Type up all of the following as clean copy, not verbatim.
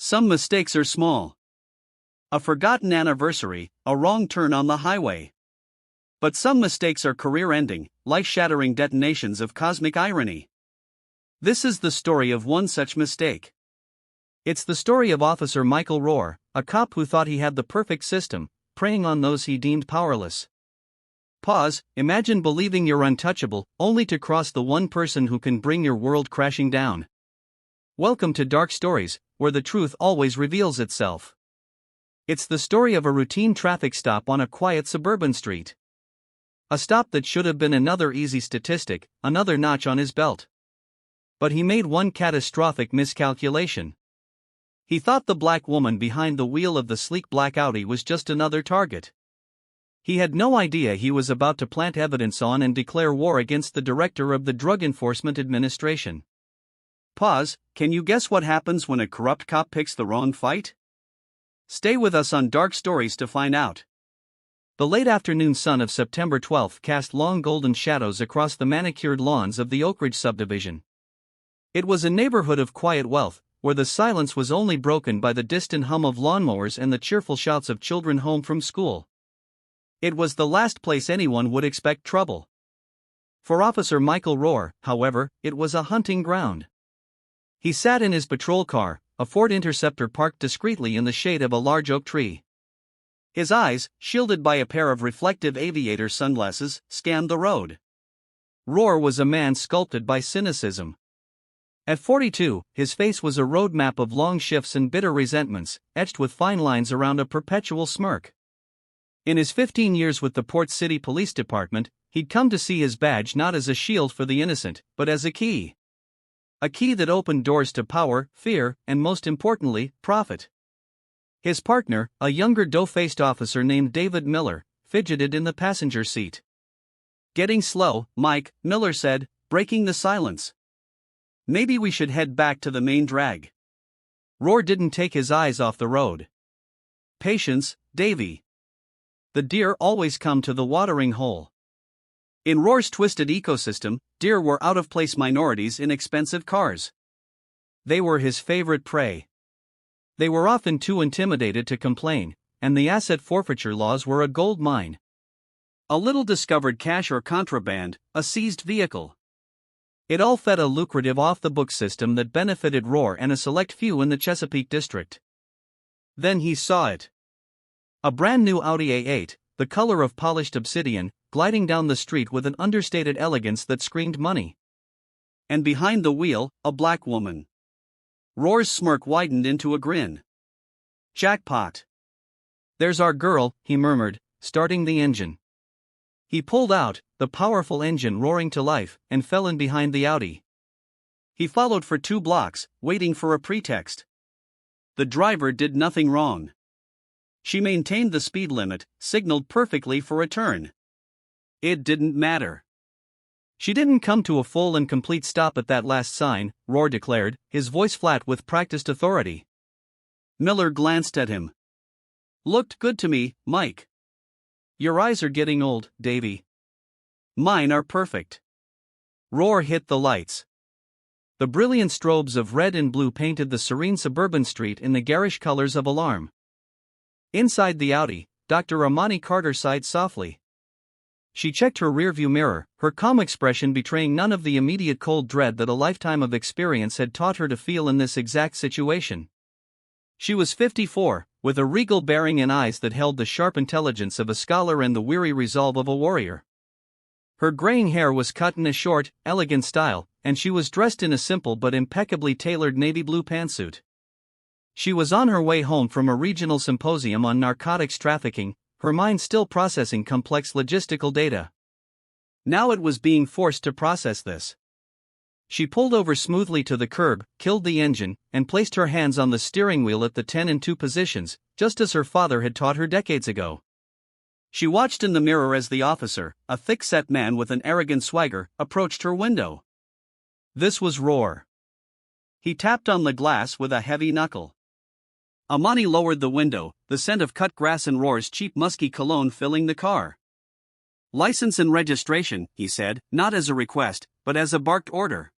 Some mistakes are small. A forgotten anniversary, a wrong turn on the highway. But some mistakes are career-ending, life-shattering detonations of cosmic irony. This is the story of one such mistake. It's the story of Officer Michael Rohr, a cop who thought he had the perfect system, preying on those he deemed powerless. Pause, imagine believing you're untouchable, only to cross the one person who can bring your world crashing down. Welcome to Dark Stories, where the truth always reveals itself. It's the story of a routine traffic stop on a quiet suburban street. A stop that should have been another easy statistic, another notch on his belt. But he made one catastrophic miscalculation. He thought the black woman behind the wheel of the sleek black Audi was just another target. He had no idea he was about to plant evidence on and declare war against the director of the Drug Enforcement Administration. Pause, can you guess what happens when a corrupt cop picks the wrong fight? Stay with us on Dark Stories to find out. The late afternoon sun of September 12 cast long golden shadows across the manicured lawns of the Oak Ridge subdivision. It was a neighborhood of quiet wealth, where the silence was only broken by the distant hum of lawnmowers and the cheerful shouts of children home from school. It was the last place anyone would expect trouble. For Officer Michael Rohr, however, it was a hunting ground. He sat in his patrol car, a Ford Interceptor parked discreetly in the shade of a large oak tree. His eyes, shielded by a pair of reflective aviator sunglasses, scanned the road. Rohr was a man sculpted by cynicism. At 42, his face was a road map of long shifts and bitter resentments, etched with fine lines around a perpetual smirk. In his 15 years with the Port City Police Department, he'd come to see his badge not as a shield for the innocent, but as a key. A key that opened doors to power, fear, and most importantly, profit. His partner, a younger dough-faced officer named David Miller, fidgeted in the passenger seat. "Getting slow, Mike," Miller said, breaking the silence. "Maybe we should head back to the main drag." Rohr didn't take his eyes off the road. "Patience, Davy. The deer always come to the watering hole." In Rohr's twisted ecosystem, deer were out-of-place minorities in expensive cars. They were his favorite prey. They were often too intimidated to complain, and the asset forfeiture laws were a gold mine. A little discovered cash or contraband, a seized vehicle. It all fed a lucrative off-the-book system that benefited Rohr and a select few in the Chesapeake district. Then he saw it. A brand new Audi A8, the color of polished obsidian, gliding down the street with an understated elegance that screamed money. And behind the wheel, a black woman. Rohr's smirk widened into a grin. "Jackpot. There's our girl," he murmured, starting the engine. He pulled out, the powerful engine roaring to life, and fell in behind the Audi. He followed for 2 blocks, waiting for a pretext. The driver did nothing wrong. She maintained the speed limit, signaled perfectly for a turn. It didn't matter. "She didn't come to a full and complete stop at that last sign," Rohr declared, his voice flat with practiced authority. Miller glanced at him. "Looked good to me, Mike." "Your eyes are getting old, Davy." "Mine are perfect." Rohr hit the lights. The brilliant strobes of red and blue painted the serene suburban street in the garish colors of alarm. Inside the Audi, Dr. Amani Carter sighed softly. She checked her rearview mirror, her calm expression betraying none of the immediate cold dread that a lifetime of experience had taught her to feel in this exact situation. She was 54, with a regal bearing and eyes that held the sharp intelligence of a scholar and the weary resolve of a warrior. Her graying hair was cut in a short, elegant style, and she was dressed in a simple but impeccably tailored navy blue pantsuit. She was on her way home from a regional symposium on narcotics trafficking, her mind still processing complex logistical data. Now it was being forced to process this. She pulled over smoothly to the curb, killed the engine, and placed her hands on the steering wheel at the 10-2 positions, just as her father had taught her decades ago. She watched in the mirror as the officer, a thick-set man with an arrogant swagger, approached her window. This was Rohr. He tapped on the glass with a heavy knuckle. Amani lowered the window, the scent of cut grass and Rohr's cheap musky cologne filling the car. "License and registration," he said, not as a request, but as a barked order.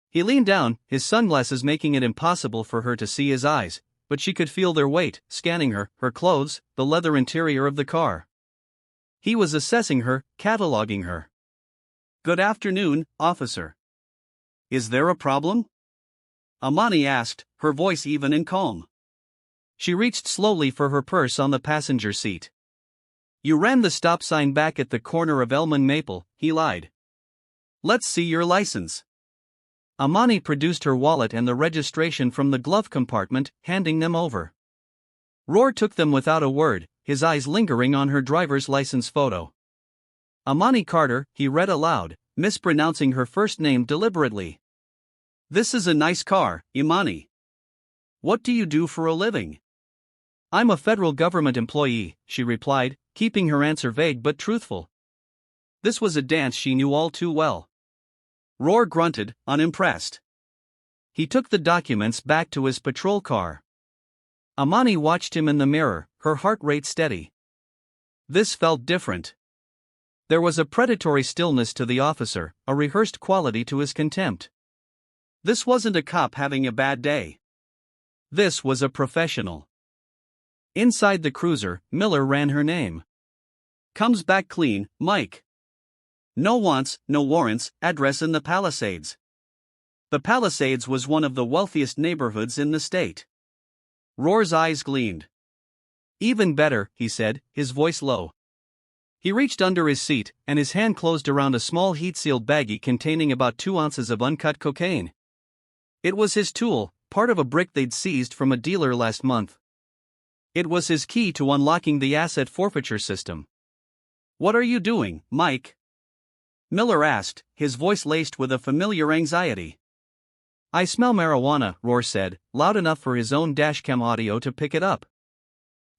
He leaned down, his sunglasses making it impossible for her to see his eyes, but she could feel their weight, scanning her, her clothes, the leather interior of the car. He was assessing her, cataloging her. "Good afternoon, officer. Is there a problem?" Amani asked, her voice even and calm. She reached slowly for her purse on the passenger seat. "You ran the stop sign back at the corner of Elm and Maple," he lied. "Let's see your license." Amani produced her wallet and the registration from the glove compartment, handing them over. Roar took them without a word, his eyes lingering on her driver's license photo. "Amani Carter," he read aloud, mispronouncing her first name deliberately. "This is a nice car, Imani. What do you do for a living?" "I'm a federal government employee," she replied, keeping her answer vague but truthful. This was a dance she knew all too well. Roar grunted, unimpressed. He took the documents back to his patrol car. Amani watched him in the mirror, her heart rate steady. This felt different. There was a predatory stillness to the officer, a rehearsed quality to his contempt. This wasn't a cop having a bad day. This was a professional. Inside the cruiser, Miller ran her name. "Comes back clean, Mike. No wants, no warrants, address in the Palisades." The Palisades was one of the wealthiest neighborhoods in the state. Roar's eyes gleamed. "Even better," he said, his voice low. He reached under his seat, and his hand closed around a small heat-sealed baggie containing about 2 ounces of uncut cocaine. It was his tool, part of a brick they'd seized from a dealer last month. It was his key to unlocking the asset forfeiture system. "What are you doing, Mike?" Miller asked, his voice laced with a familiar anxiety. "I smell marijuana," Roar said, loud enough for his own dashcam audio to pick it up.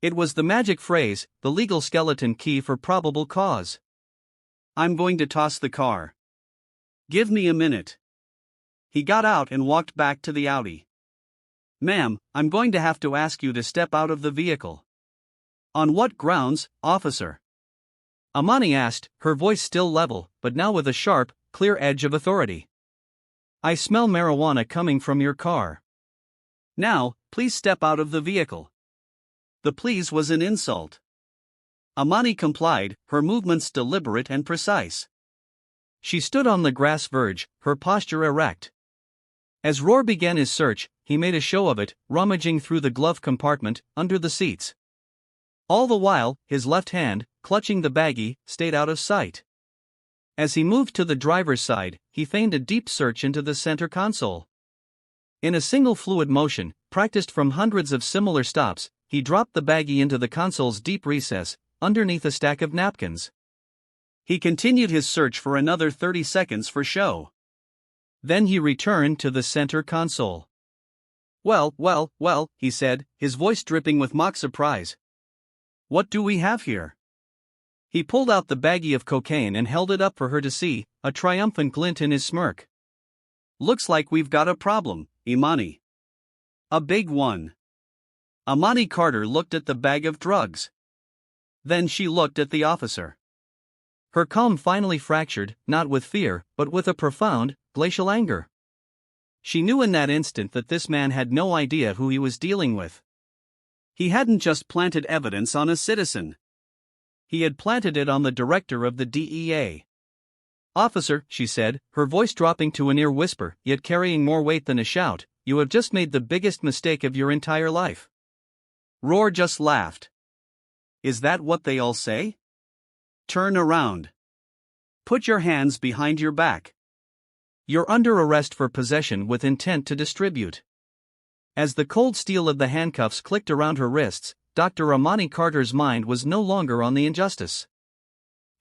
It was the magic phrase, the legal skeleton key for probable cause. "I'm going to toss the car. Give me a minute." He got out and walked back to the Audi. "Ma'am, I'm going to have to ask you to step out of the vehicle." "On what grounds, officer?" Amani asked, her voice still level, but now with a sharp, clear edge of authority. "I smell marijuana coming from your car. Now, please step out of the vehicle." The please was an insult. Amani complied, her movements deliberate and precise. She stood on the grass verge, her posture erect. As Roar began his search, he made a show of it, rummaging through the glove compartment, under the seats. All the while, his left hand, clutching the baggie, stayed out of sight. As he moved to the driver's side, he feigned a deep search into the center console. In a single fluid motion, practiced from hundreds of similar stops, he dropped the baggie into the console's deep recess, underneath a stack of napkins. He continued his search for another 30 seconds for show. Then he returned to the center console. Well, he said, his voice dripping with mock surprise. "What do we have here?" He pulled out the baggie of cocaine and held it up for her to see, a triumphant glint in his smirk. "Looks like we've got a problem, Imani. A big one." Amani Carter looked at the bag of drugs. Then she looked at the officer. Her calm finally fractured, not with fear, but with a profound, glacial anger. She knew in that instant that this man had no idea who he was dealing with. He hadn't just planted evidence on a citizen. He had planted it on the director of the DEA. "Officer," she said, her voice dropping to a near whisper, yet carrying more weight than a shout, "you have just made the biggest mistake of your entire life." Roar just laughed. "Is that what they all say? Turn around. Put your hands behind your back. You're under arrest for possession with intent to distribute." As the cold steel of the handcuffs clicked around her wrists, Dr. Amani Carter's mind was no longer on the injustice.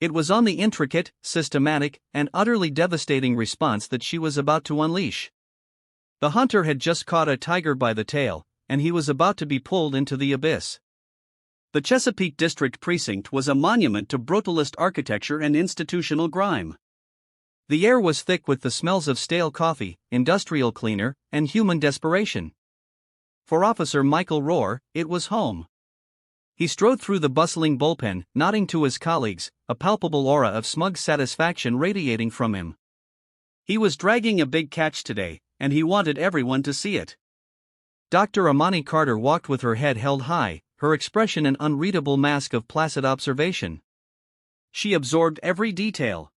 It was on the intricate, systematic, and utterly devastating response that she was about to unleash. The hunter had just caught a tiger by the tail, and he was about to be pulled into the abyss. The Chesapeake District Precinct was a monument to brutalist architecture and institutional grime. The air was thick with the smells of stale coffee, industrial cleaner, and human desperation. For Officer Michael Roar, it was home. He strode through the bustling bullpen, nodding to his colleagues, a palpable aura of smug satisfaction radiating from him. He was dragging a big catch today, and he wanted everyone to see it. Dr. Amani Carter walked with her head held high, her expression an unreadable mask of placid observation. She absorbed every detail.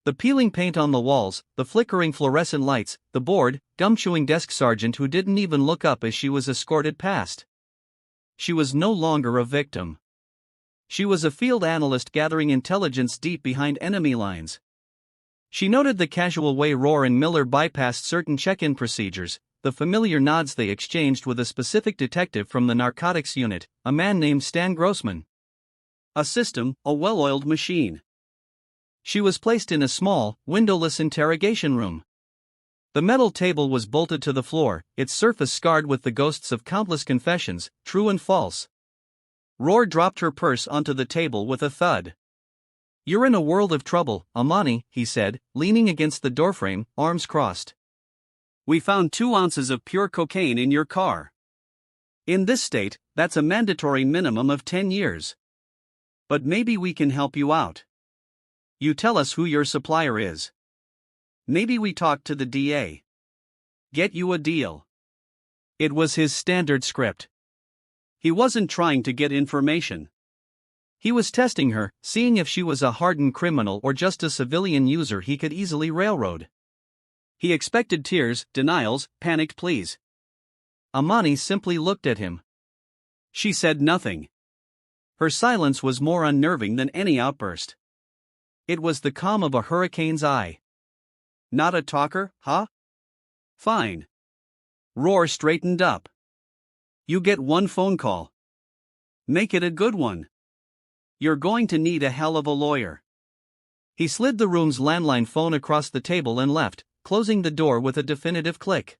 The peeling paint on the walls, the flickering fluorescent lights, the bored, gum-chewing desk sergeant who didn't even look up as she was escorted past. She was no longer a victim. She was a field analyst gathering intelligence deep behind enemy lines. She noted the casual way Rohr and Miller bypassed certain check-in procedures, the familiar nods they exchanged with a specific detective from the narcotics unit, a man named Stan Grossman. A system, a well-oiled machine. She was placed in a small, windowless interrogation room. The metal table was bolted to the floor, its surface scarred with the ghosts of countless confessions, true and false. Rohr dropped her purse onto the table with a thud. "You're in a world of trouble, Amani," he said, leaning against the doorframe, arms crossed. "We found 2 ounces of pure cocaine in your car. In this state, that's a mandatory minimum of 10 years. But maybe we can help you out. You tell us who your supplier is. Maybe we talk to the DA. Get you a deal." It was his standard script. He wasn't trying to get information. He was testing her, seeing if she was a hardened criminal or just a civilian user he could easily railroad. He expected tears, denials, panicked pleas. Amani simply looked at him. She said nothing. Her silence was more unnerving than any outburst. It was the calm of a hurricane's eye. "Not a talker, huh? Fine." Rohr straightened up. "You get 1 phone call. Make it a good one. You're going to need a hell of a lawyer." He slid the room's landline phone across the table and left, closing the door with a definitive click.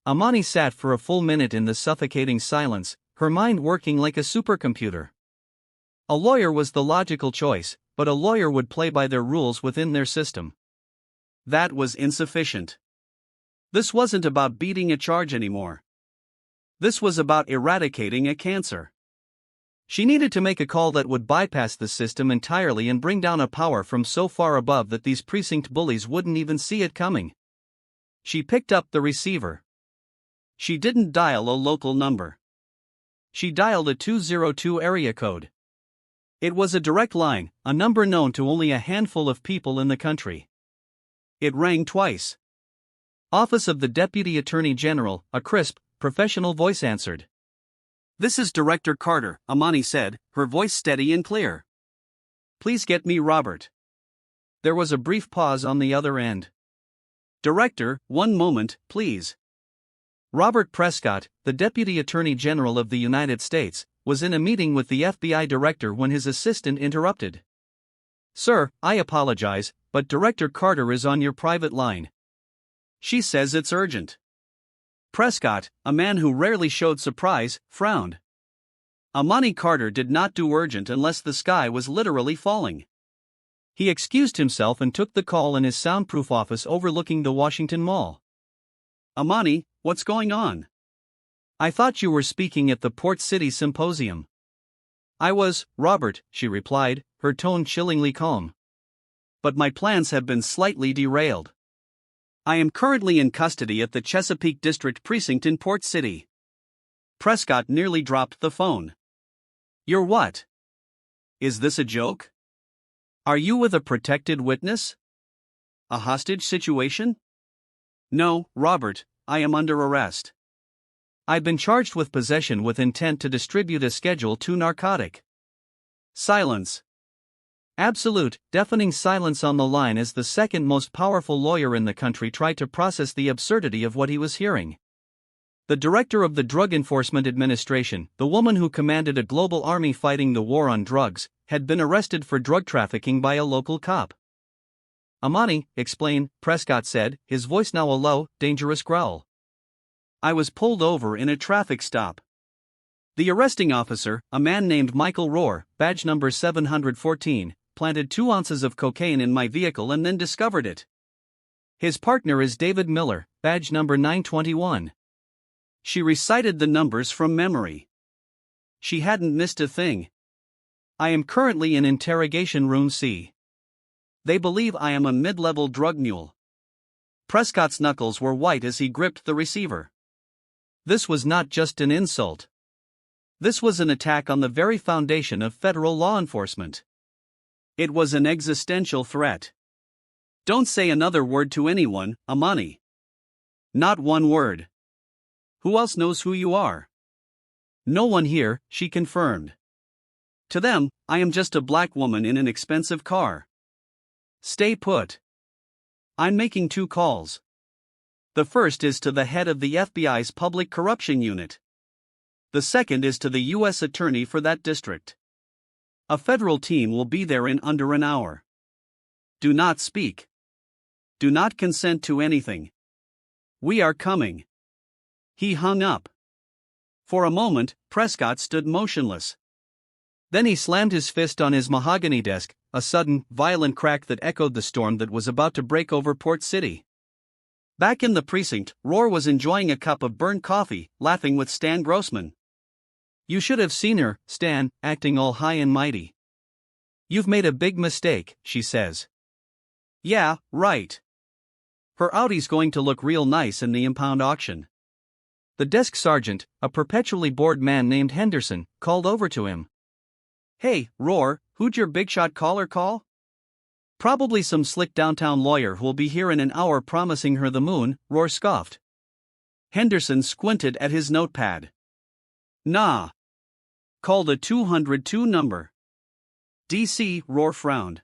Amani sat for a full minute in the suffocating silence, her mind working like a supercomputer. A lawyer was the logical choice, but a lawyer would play by their rules within their system. That was insufficient. This wasn't about beating a charge anymore. This was about eradicating a cancer. She needed to make a call that would bypass the system entirely and bring down a power from so far above that these precinct bullies wouldn't even see it coming. She picked up the receiver. She didn't dial a local number. She dialed a 202 area code. It was a direct line, a number known to only a handful of people in the country. It rang twice. Office of the Deputy Attorney General, a crisp, professional voice answered. "This is Director Carter," Amani said, her voice steady and clear. "Please get me Robert." There was a brief pause on the other end. "Director, 1 moment, please." Robert Prescott, the Deputy Attorney General of the United States, was in a meeting with the FBI director when his assistant interrupted. "Sir, I apologize, but Director Carter is on your private line. She says it's urgent." Prescott, a man who rarely showed surprise, frowned. Amani Carter did not do urgent unless the sky was literally falling. He excused himself and took the call in his soundproof office overlooking the Washington Mall. "Amani, what's going on?" "I thought you were speaking at the Port City Symposium." "I was, Robert," she replied, her tone chillingly calm. "But my plans have been slightly derailed. I am currently in custody at the Chesapeake District Precinct in Port City." Prescott nearly dropped the phone. "You're what? Is this a joke? Are you with a protected witness? A hostage situation?" "No, Robert, I am under arrest. I've been charged with possession with intent to distribute a Schedule II narcotic." Silence. Absolute, deafening silence on the line as the second most powerful lawyer in the country tried to process the absurdity of what he was hearing. The director of the Drug Enforcement Administration, the woman who commanded a global army fighting the war on drugs, had been arrested for drug trafficking by a local cop. "Amani, explain," Prescott said, his voice now a low, dangerous growl. "I was pulled over in a traffic stop. The arresting officer, a man named Michael Rohr, badge number 714, planted 2 ounces of cocaine in my vehicle and then discovered it. His partner is David Miller, badge number 921. She recited the numbers from memory. She hadn't missed a thing. "I am currently in interrogation room C. They believe I am a mid-level drug mule. Prescott's knuckles were white as he gripped the receiver. This was not just an insult. This was an attack on the very foundation of federal law enforcement. It was an existential threat. Don't say another word to anyone, Amani. Not one word. Who else knows who you are? No one here, she confirmed. To them, I am just a black woman in an expensive car. Stay put. I'm making 2 calls. The first is to the head of the FBI's Public Corruption Unit. The second is to the U.S. Attorney for that district. A federal team will be there in under an hour. Do not speak. Do not consent to anything. We are coming. He hung up. For a moment, Prescott stood motionless. Then he slammed his fist on his mahogany desk, a sudden, violent crack that echoed the storm that was about to break over Port City. Back in the precinct, Rohr was enjoying a cup of burnt coffee, laughing with Stan Grossman. You should have seen her, Stan, acting all high and mighty. You've made a big mistake, she says. Yeah, right. Her Audi's going to look real nice in the impound auction. The desk sergeant, a perpetually bored man named Henderson, called over to him. Hey, Rohr, who'd your bigshot caller call? Probably some slick downtown lawyer who'll be here in an hour promising her the moon, Rohr scoffed. Henderson squinted at his notepad. Nah. Called a 202 number. DC, Rohr frowned.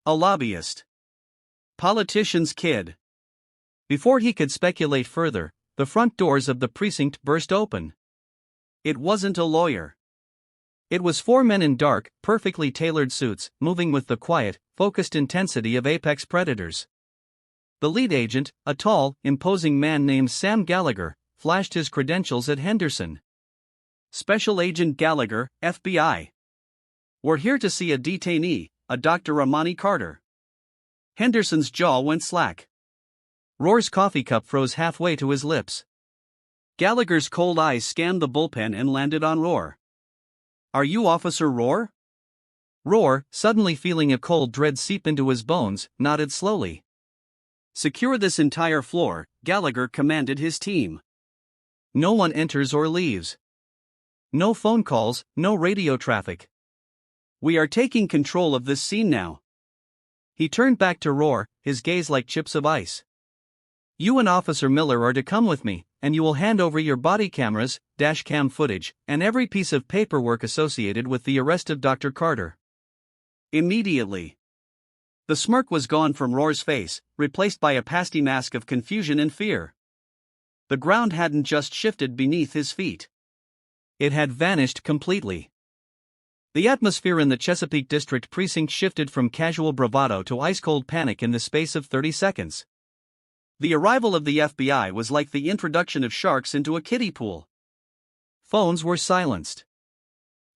A lobbyist. Politician's kid. Before he could speculate further, the front doors of the precinct burst open. It wasn't a lawyer. It was 4 men in dark, perfectly tailored suits, moving with the quiet, focused intensity of apex predators. The lead agent, a tall, imposing man named Sam Gallagher, flashed his credentials at Henderson. Special Agent Gallagher, FBI. We're here to see a detainee, a Dr. Amani Carter. Henderson's jaw went slack. Rohr's coffee cup froze halfway to his lips. Gallagher's cold eyes scanned the bullpen and landed on Rohr. Are you Officer Rohr? Rohr, suddenly feeling a cold dread seep into his bones, nodded slowly. Secure this entire floor, Gallagher commanded his team. No one enters or leaves. No phone calls, no radio traffic. We are taking control of this scene now. He turned back to Rohr, his gaze like chips of ice. You and Officer Miller are to come with me, and you will hand over your body cameras, dash cam footage, and every piece of paperwork associated with the arrest of Dr. Carter. Immediately. The smirk was gone from Rohr's face, replaced by a pasty mask of confusion and fear. The ground hadn't just shifted beneath his feet. It had vanished completely. The atmosphere in the Chesapeake District precinct shifted from casual bravado to ice-cold panic in the space of 30 seconds. The arrival of the FBI was like the introduction of sharks into a kiddie pool. Phones were silenced.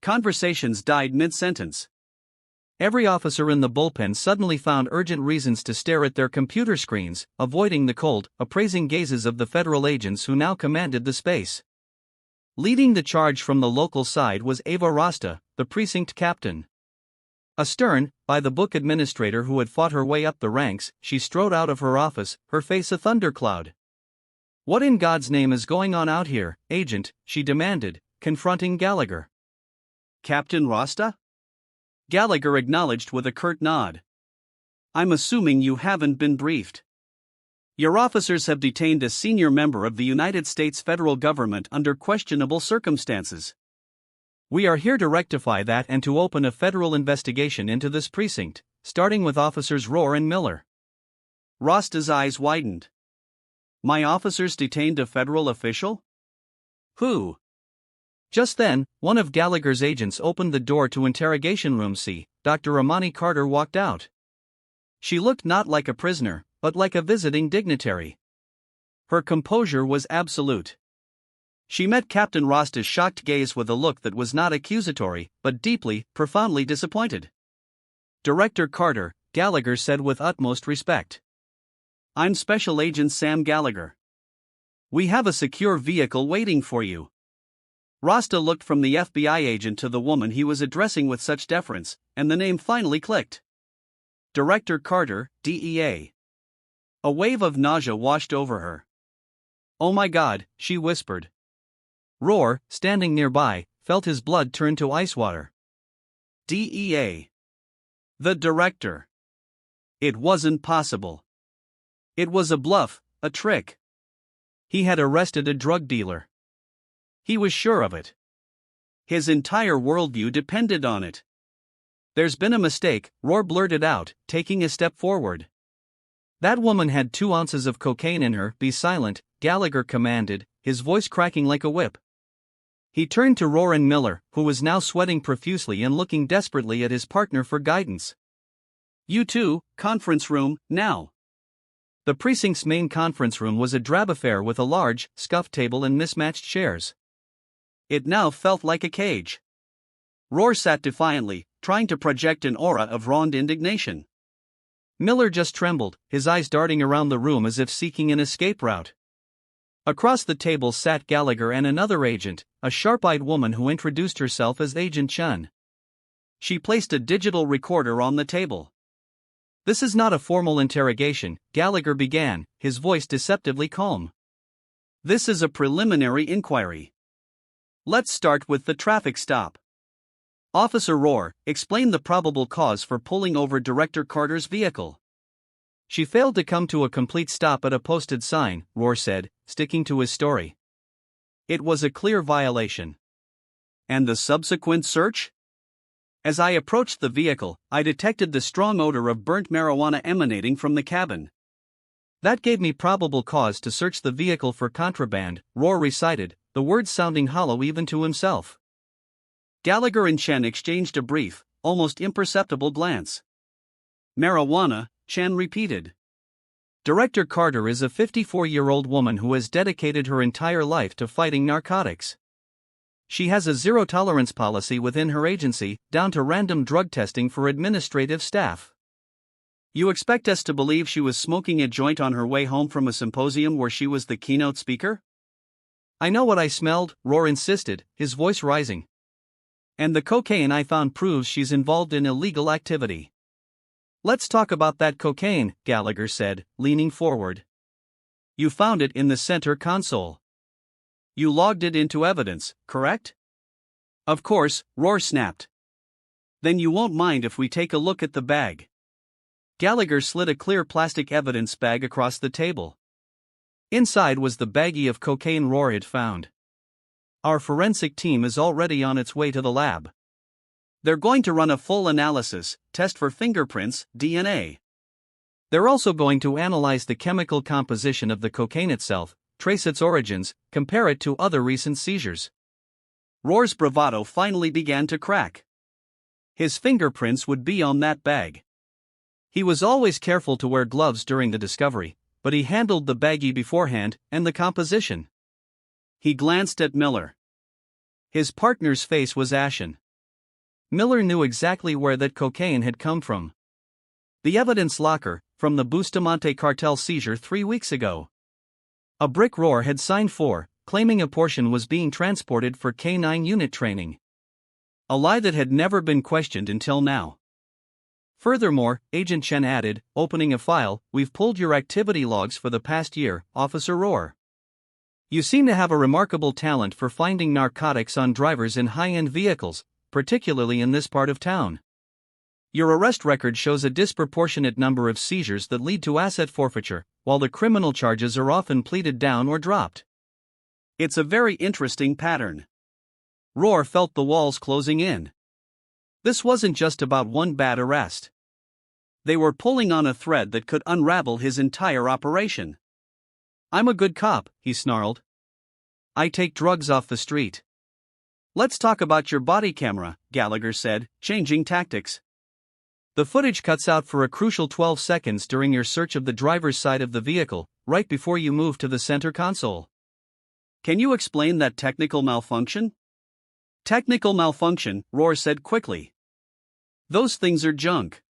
Conversations died mid-sentence. Every officer in the bullpen suddenly found urgent reasons to stare at their computer screens, avoiding the cold, appraising gazes of the federal agents who now commanded the space. Leading the charge from the local side was Ava Rasta, the precinct captain. A stern, by-the-book administrator who had fought her way up the ranks, she strode out of her office, her face a thundercloud. What in God's name is going on out here, Agent? She demanded, confronting Gallagher. Captain Rasta? Gallagher acknowledged with a curt nod. I'm assuming you haven't been briefed. Your officers have detained a senior member of the United States federal government under questionable circumstances. We are here to rectify that and to open a federal investigation into this precinct, starting with Officers Rohr and Miller. Rasta's eyes widened. My officers detained a federal official? Who? Just then, one of Gallagher's agents opened the door to interrogation room C. Dr. Amani Carter walked out. She looked not like a prisoner, but like a visiting dignitary. Her composure was absolute. She met Captain Rasta's shocked gaze with a look that was not accusatory, but deeply, profoundly disappointed. Director Carter, Gallagher said with utmost respect. I'm Special Agent Sam Gallagher. We have a secure vehicle waiting for you. Rasta looked from the FBI agent to the woman he was addressing with such deference, and the name finally clicked. Director Carter, DEA. A wave of nausea washed over her. "Oh my God," she whispered. Roar, standing nearby, felt his blood turn to ice water. DEA. The director. It wasn't possible. It was a bluff, a trick. He had arrested a drug dealer. He was sure of it. His entire worldview depended on it. "There's been a mistake," Roar blurted out, taking a step forward. "That woman had 2 ounces of cocaine in her." "Be silent," Gallagher commanded, his voice cracking like a whip. He turned to Roar and Miller, who was now sweating profusely and looking desperately at his partner for guidance. "You two, conference room, now." The precinct's main conference room was a drab affair with a large, scuffed table and mismatched chairs. It now felt like a cage. Roar sat defiantly, trying to project an aura of raw indignation. Miller just trembled, his eyes darting around the room as if seeking an escape route. Across the table sat Gallagher and another agent, a sharp-eyed woman who introduced herself as Agent Chun. She placed a digital recorder on the table. "This is not a formal interrogation," Gallagher began, his voice deceptively calm. "This is a preliminary inquiry. Let's start with the traffic stop. Officer Roar, explain the probable cause for pulling over Director Carter's vehicle." "She failed to come to a complete stop at a posted sign," Roar said, sticking to his story. "It was a clear violation." "And the subsequent search?" "As I approached the vehicle, I detected the strong odor of burnt marijuana emanating from the cabin. That gave me probable cause to search the vehicle for contraband," Roar recited, the words sounding hollow even to himself. Gallagher and Chen exchanged a brief, almost imperceptible glance. "Marijuana," Chen repeated. "Director Carter is a 54-year-old woman who has dedicated her entire life to fighting narcotics. She has a zero-tolerance policy within her agency, down to random drug testing for administrative staff." "You expect us to believe she was smoking a joint on her way home from a symposium where she was the keynote speaker?" "I know what I smelled," Roar insisted, his voice rising. "And the cocaine I found proves she's involved in illegal activity." "Let's talk about that cocaine," Gallagher said, leaning forward. "You found it in the center console. You logged it into evidence, correct?" "Of course," Roar snapped. "Then you won't mind if we take a look at the bag." Gallagher slid a clear plastic evidence bag across the table. Inside was the baggie of cocaine Roar had found. "Our forensic team is already on its way to the lab. They're going to run a full analysis, test for fingerprints, DNA. They're also going to analyze the chemical composition of the cocaine itself, trace its origins, compare it to other recent seizures." Roar's bravado finally began to crack. His fingerprints would be on that bag. He was always careful to wear gloves during the discovery, but he handled the baggie beforehand, and the composition. He glanced at Miller. His partner's face was ashen. Miller knew exactly where that cocaine had come from. The evidence locker, from the Bustamante cartel seizure 3 weeks ago. A brick Roar had signed for, claiming a portion was being transported for K-9 unit training. A lie that had never been questioned until now. Furthermore, Agent Chen added, opening a file, "We've pulled your activity logs for the past year, Officer Roar. You seem to have a remarkable talent for finding narcotics on drivers in high-end vehicles, particularly in this part of town. Your arrest record shows a disproportionate number of seizures that lead to asset forfeiture, while the criminal charges are often pleaded down or dropped. It's a very interesting pattern." Roar felt the walls closing in. This wasn't just about one bad arrest. They were pulling on a thread that could unravel his entire operation. "I'm a good cop," he snarled. "I take drugs off the street." "Let's talk about your body camera," Gallagher said, changing tactics. "The footage cuts out for a crucial 12 seconds during your search of the driver's side of the vehicle, right before you move to the center console." "Can you explain that technical malfunction?" "Technical malfunction," Roar said quickly. "Those things are junk.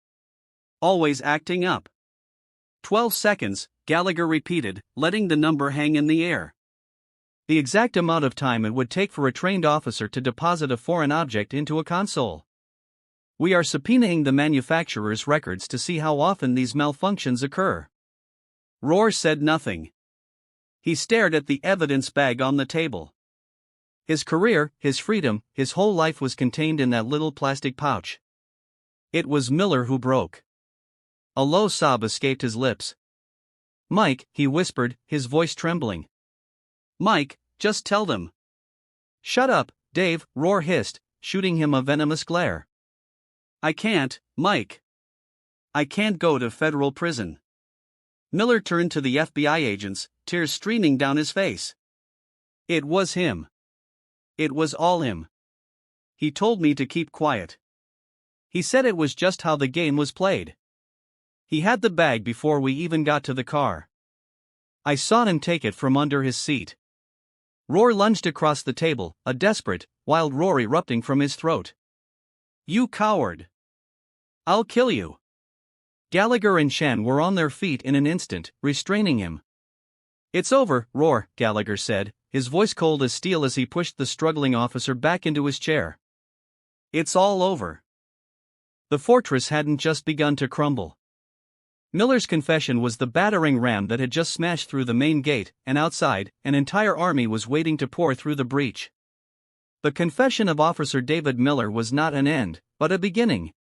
Always acting up." 12 seconds, Gallagher repeated, letting the number hang in the air. "The exact amount of time it would take for a trained officer to deposit a foreign object into a console. We are subpoenaing the manufacturer's records to see how often these malfunctions occur." Rohr said nothing. He stared at the evidence bag on the table. His career, his freedom, his whole life was contained in that little plastic pouch. It was Miller who broke. A low sob escaped his lips. "Mike," he whispered, his voice trembling. "Mike, just tell them." "Shut up, Dave," Rohr hissed, shooting him a venomous glare. "I can't, Mike. I can't go to federal prison." Miller turned to the FBI agents, tears streaming down his face. "It was him. It was all him. He told me to keep quiet. He said it was just how the game was played. He had the bag before we even got to the car. I saw him take it from under his seat." Rohr lunged across the table, a desperate, wild roar erupting from his throat. "You coward! I'll kill you!" Gallagher and Shan were on their feet in an instant, restraining him. "It's over, Rohr," Gallagher said, his voice cold as steel as he pushed the struggling officer back into his chair. "It's all over." The fortress hadn't just begun to crumble. Miller's confession was the battering ram that had just smashed through the main gate, and outside, an entire army was waiting to pour through the breach. The confession of Officer David Miller was not an end, but a beginning.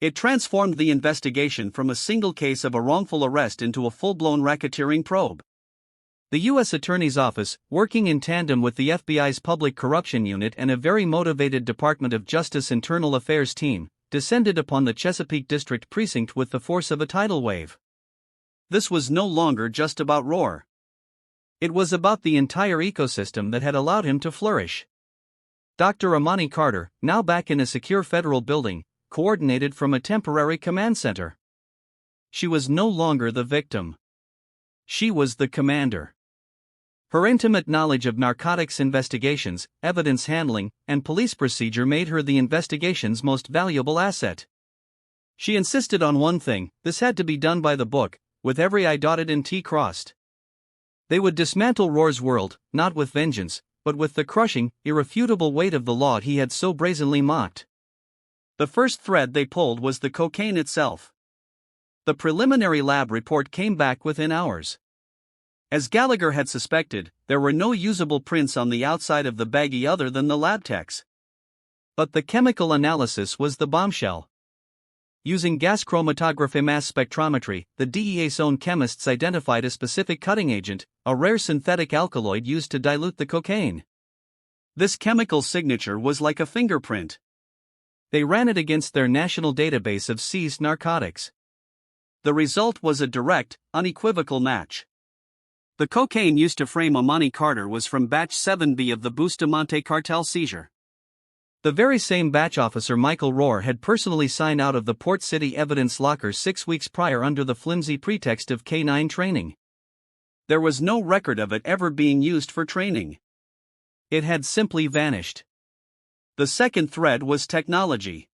It transformed the investigation from a single case of a wrongful arrest into a full-blown racketeering probe. The U.S. Attorney's Office, working in tandem with the FBI's Public Corruption Unit and a very motivated Department of Justice Internal Affairs team, descended upon the Chesapeake District Precinct with the force of a tidal wave. This was no longer just about Rohr. It was about the entire ecosystem that had allowed him to flourish. Dr. Amani Carter, now back in a secure federal building, coordinated from a temporary command center. She was no longer the victim. She was the commander. Her intimate knowledge of narcotics investigations, evidence handling, and police procedure made her the investigation's most valuable asset. She insisted on one thing: this had to be done by the book, with every I dotted and T crossed. They would dismantle Rohr's world, not with vengeance, but with the crushing, irrefutable weight of the law he had so brazenly mocked. The first thread they pulled was the cocaine itself. The preliminary lab report came back within hours. As Gallagher had suspected, there were no usable prints on the outside of the baggie other than the lab tech's. But the chemical analysis was the bombshell. Using gas chromatography mass spectrometry, the DEA's own chemists identified a specific cutting agent, a rare synthetic alkaloid used to dilute the cocaine. This chemical signature was like a fingerprint. They ran it against their national database of seized narcotics. The result was a direct, unequivocal match. The cocaine used to frame Amani Carter was from Batch 7B of the Bustamante cartel seizure. The very same batch officer Michael Rohr had personally signed out of the Port City evidence locker 6 weeks prior under the flimsy pretext of K-9 training. There was no record of it ever being used for training. It had simply vanished. The second thread was technology.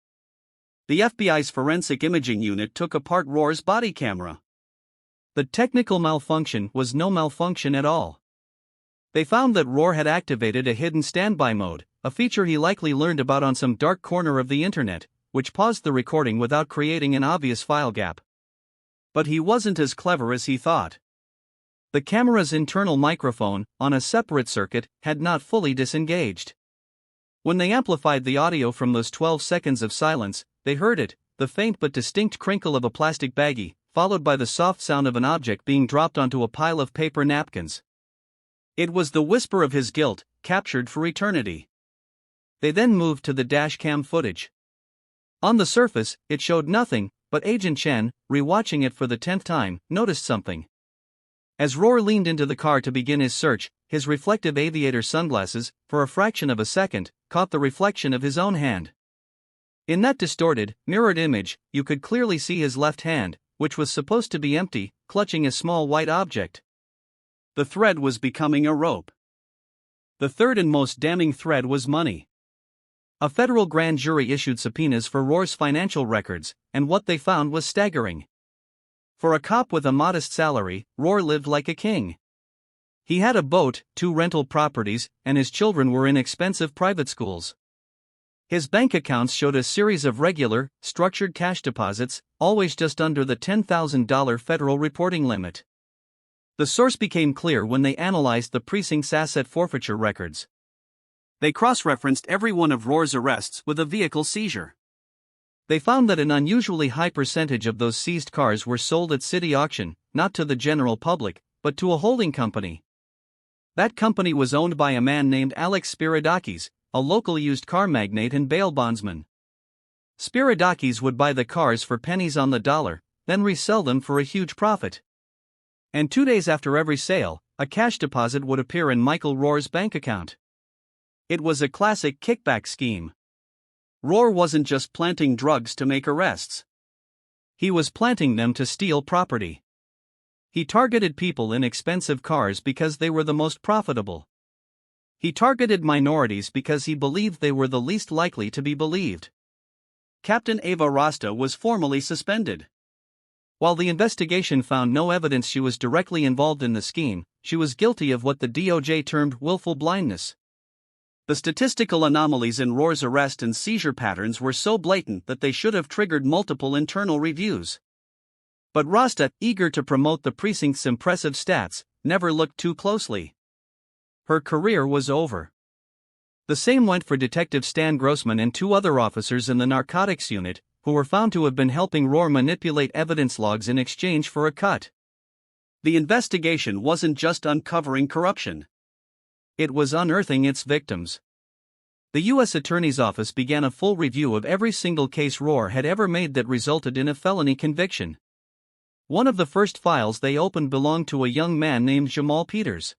The FBI's forensic imaging unit took apart Rohr's body camera. The technical malfunction was no malfunction at all. They found that Rohr had activated a hidden standby mode, a feature he likely learned about on some dark corner of the internet, which paused the recording without creating an obvious file gap. But he wasn't as clever as he thought. The camera's internal microphone, on a separate circuit, had not fully disengaged. When they amplified the audio from those 12 seconds of silence, they heard it, the faint but distinct crinkle of a plastic baggie, followed by the soft sound of an object being dropped onto a pile of paper napkins. It was the whisper of his guilt, captured for eternity. They then moved to the dash cam footage. On the surface, it showed nothing, but Agent Chen, rewatching it for the 10th time, noticed something. As Rohr leaned into the car to begin his search, his reflective aviator sunglasses, for a fraction of a second, caught the reflection of his own hand. In that distorted, mirrored image, you could clearly see his left hand, which was supposed to be empty, clutching a small white object. The thread was becoming a rope. The third and most damning thread was money. A federal grand jury issued subpoenas for Rohr's financial records, and what they found was staggering. For a cop with a modest salary, Rohr lived like a king. He had a boat, 2 rental properties, and his children were in expensive private schools. His bank accounts showed a series of regular, structured cash deposits, always just under the $10,000 federal reporting limit. The source became clear when they analyzed the precinct's asset forfeiture records. They cross-referenced every one of Rohr's arrests with a vehicle seizure. They found that an unusually high percentage of those seized cars were sold at city auction, not to the general public, but to a holding company. That company was owned by a man named Alex Spiridakis, a local used car magnate and bail bondsman. Spiridakis would buy the cars for pennies on the dollar, then resell them for a huge profit. And 2 days after every sale, a cash deposit would appear in Michael Rohr's bank account. It was a classic kickback scheme. Rohr wasn't just planting drugs to make arrests. He was planting them to steal property. He targeted people in expensive cars because they were the most profitable. He targeted minorities because he believed they were the least likely to be believed. Captain Eva Rasta was formally suspended. While the investigation found no evidence she was directly involved in the scheme, she was guilty of what the DOJ termed willful blindness. The statistical anomalies in Rohr's arrest and seizure patterns were so blatant that they should have triggered multiple internal reviews. But Rasta, eager to promote the precinct's impressive stats, never looked too closely. Her career was over. The same went for Detective Stan Grossman and 2 other officers in the narcotics unit, who were found to have been helping Rohr manipulate evidence logs in exchange for a cut. The investigation wasn't just uncovering corruption. It was unearthing its victims. The U.S. Attorney's Office began a full review of every single case Rohr had ever made that resulted in a felony conviction. One of the first files they opened belonged to a young man named Jamal Peters.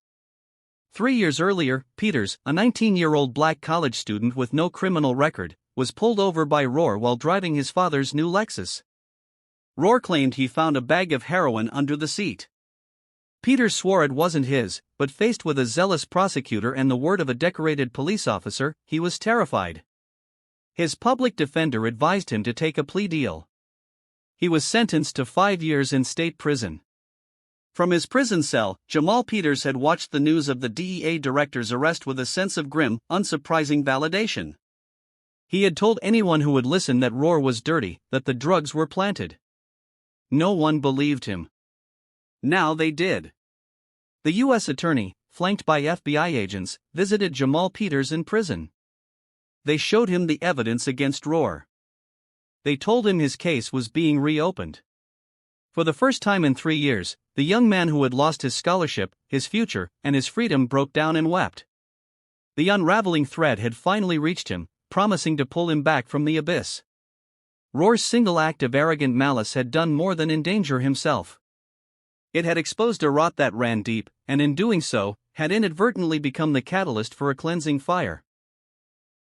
3 years earlier, Peters, a 19-year-old black college student with no criminal record, was pulled over by Rohr while driving his father's new Lexus. Rohr claimed he found a bag of heroin under the seat. Peters swore it wasn't his, but faced with a zealous prosecutor and the word of a decorated police officer, he was terrified. His public defender advised him to take a plea deal. He was sentenced to 5 years in state prison. From his prison cell, Jamal Peters had watched the news of the DEA director's arrest with a sense of grim, unsurprising validation. He had told anyone who would listen that Rohr was dirty, that the drugs were planted. No one believed him. Now they did. The U.S. attorney, flanked by FBI agents, visited Jamal Peters in prison. They showed him the evidence against Rohr. They told him his case was being reopened. For the first time in 3 years, the young man who had lost his scholarship, his future, and his freedom broke down and wept. The unraveling thread had finally reached him, promising to pull him back from the abyss. Rohr's single act of arrogant malice had done more than endanger himself. It had exposed a rot that ran deep, and in doing so, had inadvertently become the catalyst for a cleansing fire.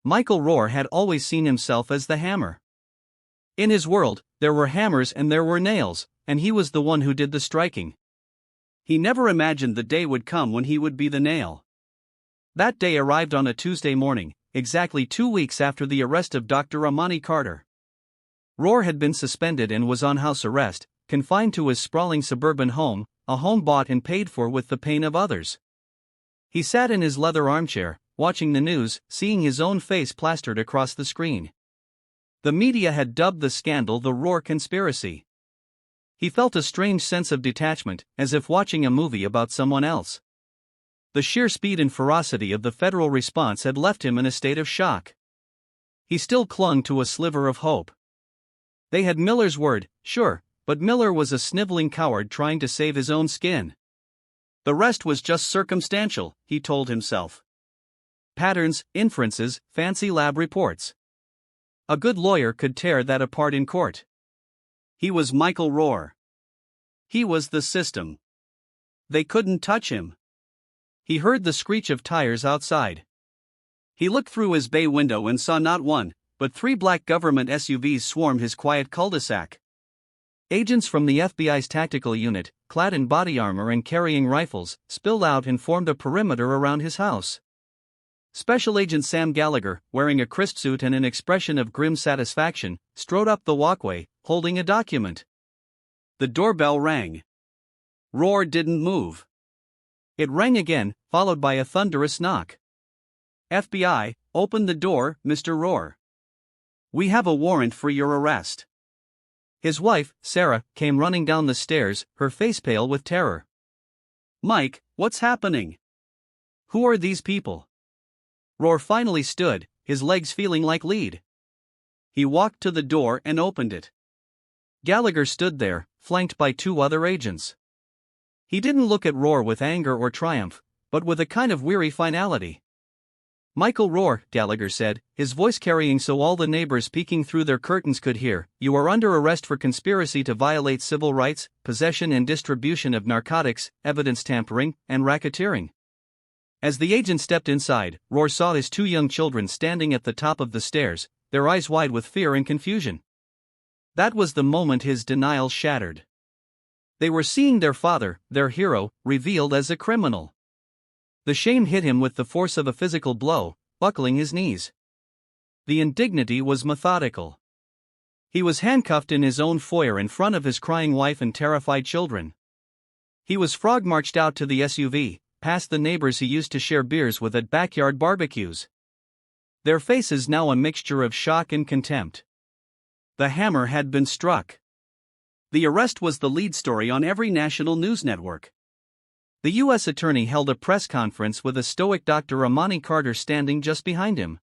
Michael Rohr had always seen himself as the hammer. In his world, there were hammers and there were nails, and he was the one who did the striking. He never imagined the day would come when he would be the nail. That day arrived on a Tuesday morning, exactly 2 weeks after the arrest of Dr. Amani Carter. Rohr had been suspended and was on house arrest, confined to his sprawling suburban home, a home bought and paid for with the pain of others. He sat in his leather armchair, watching the news, seeing his own face plastered across the screen. The media had dubbed the scandal the Rohr conspiracy. He felt a strange sense of detachment, as if watching a movie about someone else. The sheer speed and ferocity of the federal response had left him in a state of shock. He still clung to a sliver of hope. They had Miller's word, sure, but Miller was a sniveling coward trying to save his own skin. The rest was just circumstantial, he told himself. Patterns, inferences, fancy lab reports. A good lawyer could tear that apart in court. He was Michael Rohr. He was the system. They couldn't touch him. He heard the screech of tires outside. He looked through his bay window and saw not one, but 3 black government SUVs swarmed his quiet cul-de-sac. Agents from the FBI's tactical unit, clad in body armor and carrying rifles, spilled out and formed a perimeter around his house. Special Agent Sam Gallagher, wearing a crisp suit and an expression of grim satisfaction, strode up the walkway, holding a document. The doorbell rang. Rohr didn't move. It rang again, followed by a thunderous knock. FBI, open the door, Mr. Rohr. We have a warrant for your arrest. His wife, Sarah, came running down the stairs, her face pale with terror. Mike, what's happening? Who are these people? Roar finally stood, his legs feeling like lead. He walked to the door and opened it. Gallagher stood there, flanked by two other agents. He didn't look at Roar with anger or triumph, but with a kind of weary finality. "Michael Roar," Gallagher said, his voice carrying so all the neighbors peeking through their curtains could hear, "you are under arrest for conspiracy to violate civil rights, possession and distribution of narcotics, evidence tampering, and racketeering." As the agent stepped inside, Roar saw his two young children standing at the top of the stairs, their eyes wide with fear and confusion. That was the moment his denial shattered. They were seeing their father, their hero, revealed as a criminal. The shame hit him with the force of a physical blow, buckling his knees. The indignity was methodical. He was handcuffed in his own foyer in front of his crying wife and terrified children. He was frog-marched out to the SUV, past the neighbors he used to share beers with at backyard barbecues. Their faces now a mixture of shock and contempt. The hammer had been struck. The arrest was the lead story on every national news network. The U.S. attorney held a press conference with a stoic Dr. Amani Carter standing just behind him.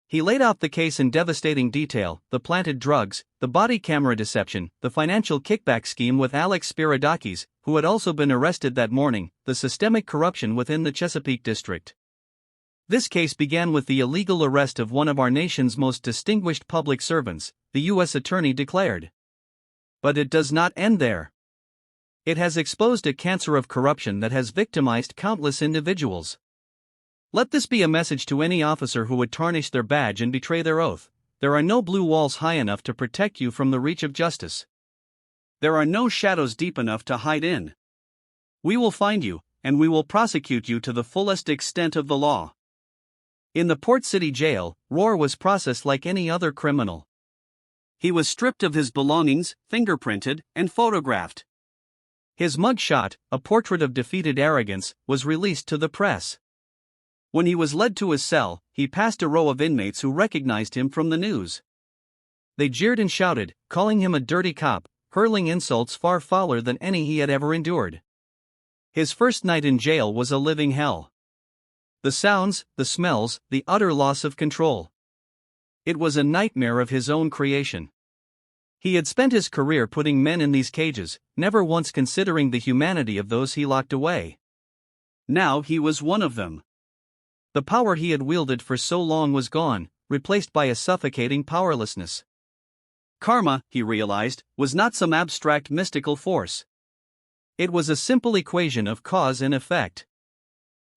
He laid out the case in devastating detail: the planted drugs, the body camera deception, the financial kickback scheme with Alex Spiridakis, who had also been arrested that morning, the systemic corruption within the Chesapeake district. This case began with the illegal arrest of one of our nation's most distinguished public servants, the U.S. attorney declared. But it does not end there. It has exposed a cancer of corruption that has victimized countless individuals. Let this be a message to any officer who would tarnish their badge and betray their oath: there are no blue walls high enough to protect you from the reach of justice. There are no shadows deep enough to hide in. We will find you, and we will prosecute you to the fullest extent of the law. In the Port City jail, Roar was processed like any other criminal. He was stripped of his belongings, fingerprinted, and photographed. His mugshot, a portrait of defeated arrogance, was released to the press. When he was led to his cell, he passed a row of inmates who recognized him from the news. They jeered and shouted, calling him a dirty cop, hurling insults far fouler than any he had ever endured. His first night in jail was a living hell. The sounds, the smells, the utter loss of control. It was a nightmare of his own creation. He had spent his career putting men in these cages, never once considering the humanity of those he locked away. Now he was one of them. The power he had wielded for so long was gone, replaced by a suffocating powerlessness. Karma, he realized, was not some abstract mystical force. It was a simple equation of cause and effect.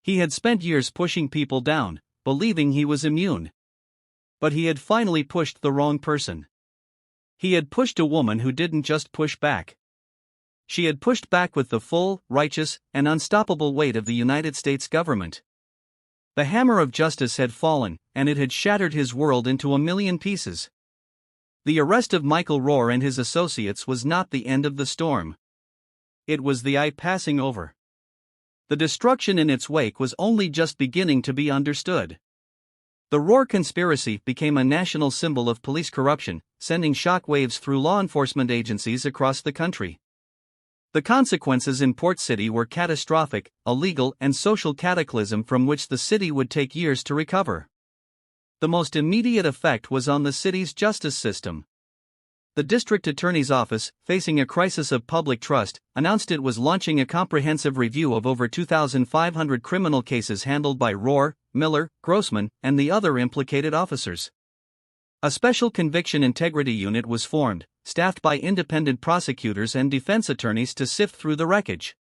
He had spent years pushing people down, believing he was immune. But he had finally pushed the wrong person. He had pushed a woman who didn't just push back. She had pushed back with the full, righteous, and unstoppable weight of the United States government. The hammer of justice had fallen, and it had shattered his world into a million pieces. The arrest of Michael Roar and his associates was not the end of the storm. It was the eye passing over. The destruction in its wake was only just beginning to be understood. The Roar conspiracy became a national symbol of police corruption, sending shockwaves through law enforcement agencies across the country. The consequences in Port City were catastrophic, a legal and social cataclysm from which the city would take years to recover. The most immediate effect was on the city's justice system. The district attorney's office, facing a crisis of public trust, announced it was launching a comprehensive review of over 2,500 criminal cases handled by Roar, Miller, Grossman, and the other implicated officers. A special conviction integrity unit was formed, staffed by independent prosecutors and defense attorneys to sift through the wreckage.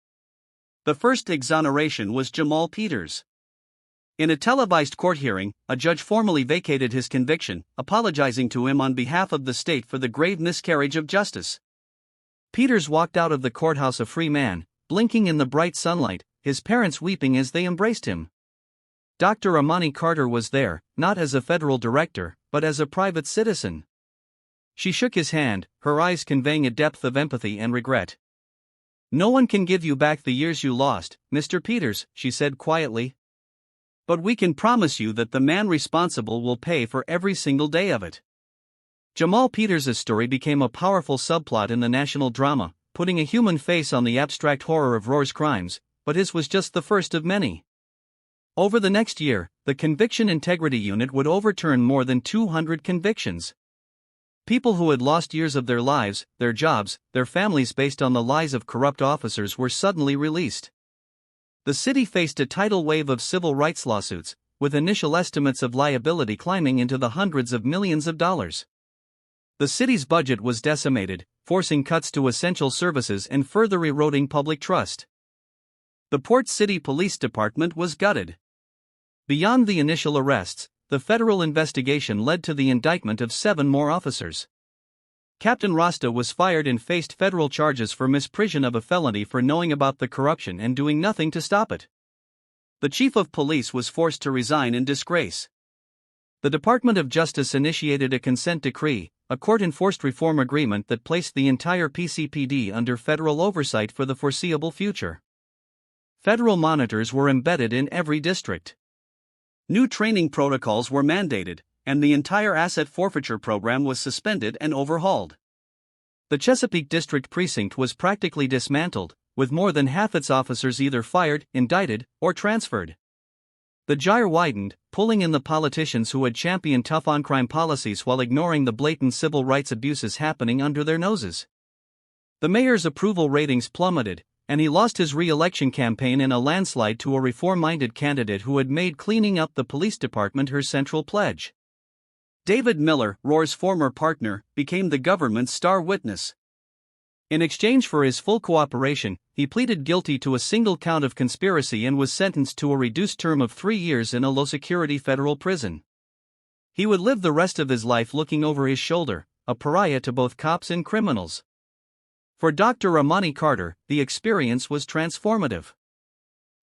The first exoneration was Jamal Peters. In a televised court hearing, a judge formally vacated his conviction, apologizing to him on behalf of the state for the grave miscarriage of justice. Peters walked out of the courthouse a free man, blinking in the bright sunlight, his parents weeping as they embraced him. Dr. Amani Carter was there, not as a federal director, but as a private citizen. She shook his hand, her eyes conveying a depth of empathy and regret. "No one can give you back the years you lost, Mr. Peters," she said quietly. "But we can promise you that the man responsible will pay for every single day of it." Jamal Peters' story became a powerful subplot in the national drama, putting a human face on the abstract horror of Roar's crimes, but his was just the first of many. Over the next year, the Conviction Integrity Unit would overturn more than 200 convictions. People who had lost years of their lives, their jobs, their families based on the lies of corrupt officers were suddenly released. The city faced a tidal wave of civil rights lawsuits, with initial estimates of liability climbing into the hundreds of millions of dollars. The city's budget was decimated, forcing cuts to essential services and further eroding public trust. The Port City Police Department was gutted. Beyond the initial arrests, the federal investigation led to the indictment of 7 more officers. Captain Rasta was fired and faced federal charges for misprision of a felony for knowing about the corruption and doing nothing to stop it. The chief of police was forced to resign in disgrace. The Department of Justice initiated a consent decree, a court-enforced reform agreement that placed the entire PCPD under federal oversight for the foreseeable future. Federal monitors were embedded in every district. New training protocols were mandated, and the entire asset forfeiture program was suspended and overhauled. The Chesapeake District Precinct was practically dismantled, with more than half its officers either fired, indicted, or transferred. The gyre widened, pulling in the politicians who had championed tough-on-crime policies while ignoring the blatant civil rights abuses happening under their noses. The mayor's approval ratings plummeted, and he lost his re-election campaign in a landslide to a reform-minded candidate who had made cleaning up the police department her central pledge. David Miller, Rohr's former partner, became the government's star witness. In exchange for his full cooperation, he pleaded guilty to a single count of conspiracy and was sentenced to a reduced term of 3 years in a low-security federal prison. He would live the rest of his life looking over his shoulder, a pariah to both cops and criminals. For Dr. Ramani Carter, the experience was transformative.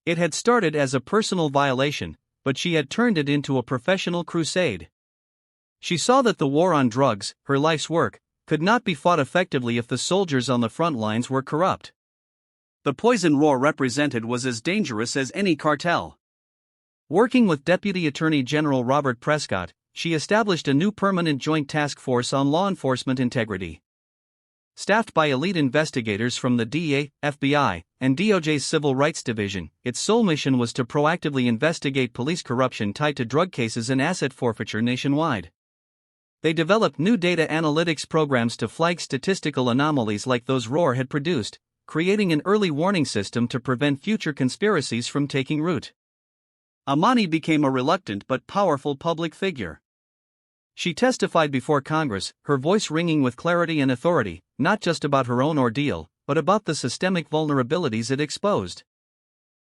It had started as a personal violation, but she had turned it into a professional crusade. She saw that the war on drugs, her life's work, could not be fought effectively if the soldiers on the front lines were corrupt. The poison Rohr represented was as dangerous as any cartel. Working with Deputy Attorney General Robert Prescott, she established a new permanent joint task force on law enforcement integrity. Staffed by elite investigators from the DEA, FBI, and DOJ's Civil Rights Division, its sole mission was to proactively investigate police corruption tied to drug cases and asset forfeiture nationwide. They developed new data analytics programs to flag statistical anomalies like those Rohr had produced, creating an early warning system to prevent future conspiracies from taking root. Amani became a reluctant but powerful public figure. She testified before Congress, her voice ringing with clarity and authority, not just about her own ordeal, but about the systemic vulnerabilities it exposed.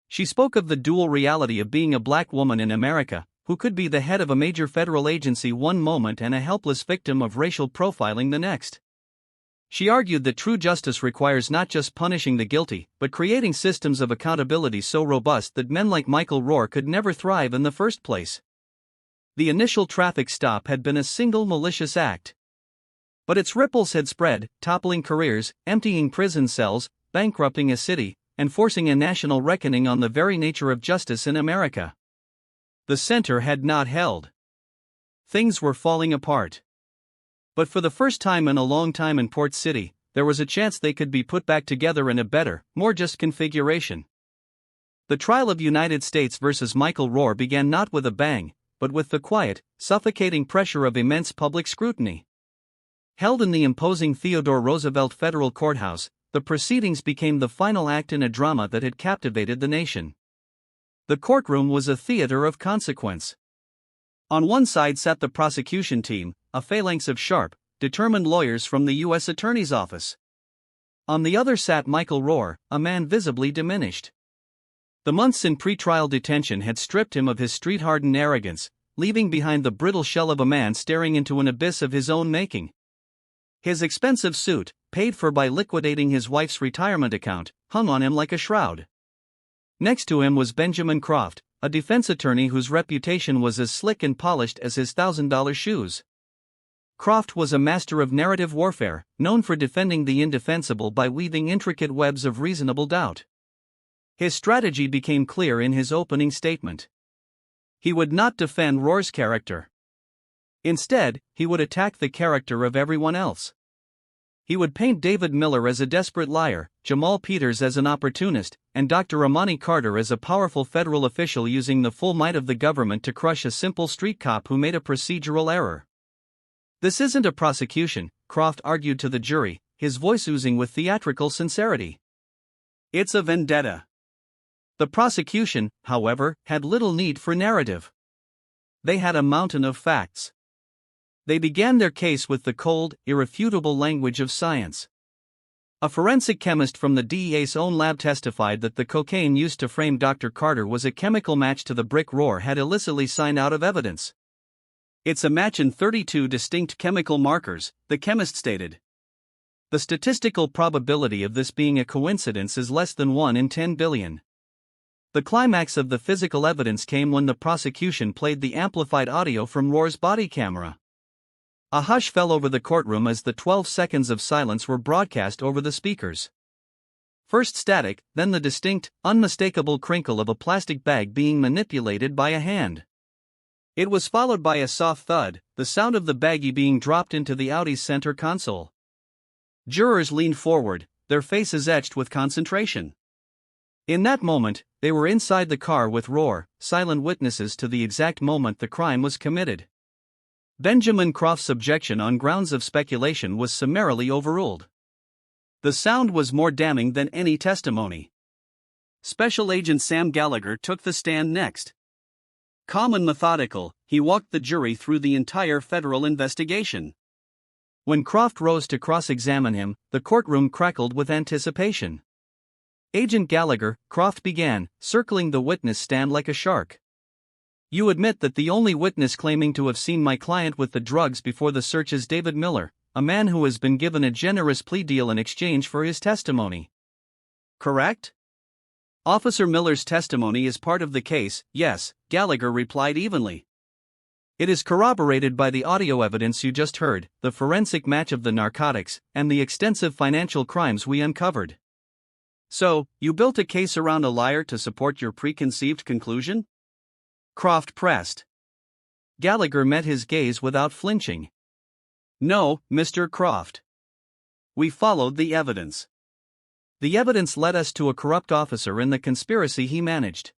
She spoke of the dual reality of being a black woman in America, who could be the head of a major federal agency one moment and a helpless victim of racial profiling the next. She argued that true justice requires not just punishing the guilty, but creating systems of accountability so robust that men like Michael Rohr could never thrive in the first place. The initial traffic stop had been a single malicious act. But its ripples had spread, toppling careers, emptying prison cells, bankrupting a city, and forcing a national reckoning on the very nature of justice in America. The center had not held. Things were falling apart. But for the first time in a long time in Port City, there was a chance they could be put back together in a better, more just configuration. The trial of United States versus Michael Rohr began not with a bang, but with the quiet, suffocating pressure of immense public scrutiny. Held in the imposing Theodore Roosevelt Federal Courthouse, the proceedings became the final act in a drama that had captivated the nation. The courtroom was a theater of consequence. On one side sat the prosecution team, a phalanx of sharp, determined lawyers from the U.S. Attorney's Office. On the other sat Michael Rohr, a man visibly diminished. The months in pretrial detention had stripped him of his street-hardened arrogance, leaving behind the brittle shell of a man staring into an abyss of his own making. His expensive suit, paid for by liquidating his wife's retirement account, hung on him like a shroud. Next to him was Benjamin Croft, a defense attorney whose reputation was as slick and polished as his $1,000 shoes. Croft was a master of narrative warfare, known for defending the indefensible by weaving intricate webs of reasonable doubt. His strategy became clear in his opening statement. He would not defend Rohr's character. Instead, he would attack the character of everyone else. He would paint David Miller as a desperate liar, Jamal Peters as an opportunist, and Dr. Amani Carter as a powerful federal official using the full might of the government to crush a simple street cop who made a procedural error. "This isn't a prosecution," Croft argued to the jury, his voice oozing with theatrical sincerity. "It's a vendetta." The prosecution, however, had little need for narrative. They had a mountain of facts. They began their case with the cold, irrefutable language of science. A forensic chemist from the DEA's own lab testified that the cocaine used to frame Dr. Carter was a chemical match to the brick Rohr had illicitly signed out of evidence. "It's a match in 32 distinct chemical markers," the chemist stated. "The statistical probability of this being a coincidence is less than 1 in 10 billion. The climax of the physical evidence came when the prosecution played the amplified audio from Rohr's body camera. A hush fell over the courtroom as the 12 seconds of silence were broadcast over the speakers. First static, then the distinct, unmistakable crinkle of a plastic bag being manipulated by a hand. It was followed by a soft thud, the sound of the baggie being dropped into the Audi's center console. Jurors leaned forward, their faces etched with concentration. In that moment, they were inside the car with Rohr, silent witnesses to the exact moment the crime was committed. Benjamin Croft's objection on grounds of speculation was summarily overruled. The sound was more damning than any testimony. Special Agent Sam Gallagher took the stand next. Calm and methodical, he walked the jury through the entire federal investigation. When Croft rose to cross-examine him, the courtroom crackled with anticipation. "Agent Gallagher," Croft began, circling the witness stand like a shark. "You admit that the only witness claiming to have seen my client with the drugs before the search is David Miller, a man who has been given a generous plea deal in exchange for his testimony. Correct?" "Officer Miller's testimony is part of the case, yes," Gallagher replied evenly. "It is corroborated by the audio evidence you just heard, the forensic match of the narcotics, and the extensive financial crimes we uncovered." "So, you built a case around a liar to support your preconceived conclusion?" Croft pressed. Gallagher met his gaze without flinching. "No, Mr. Croft. We followed the evidence. The evidence led us to a corrupt officer in the conspiracy he managed.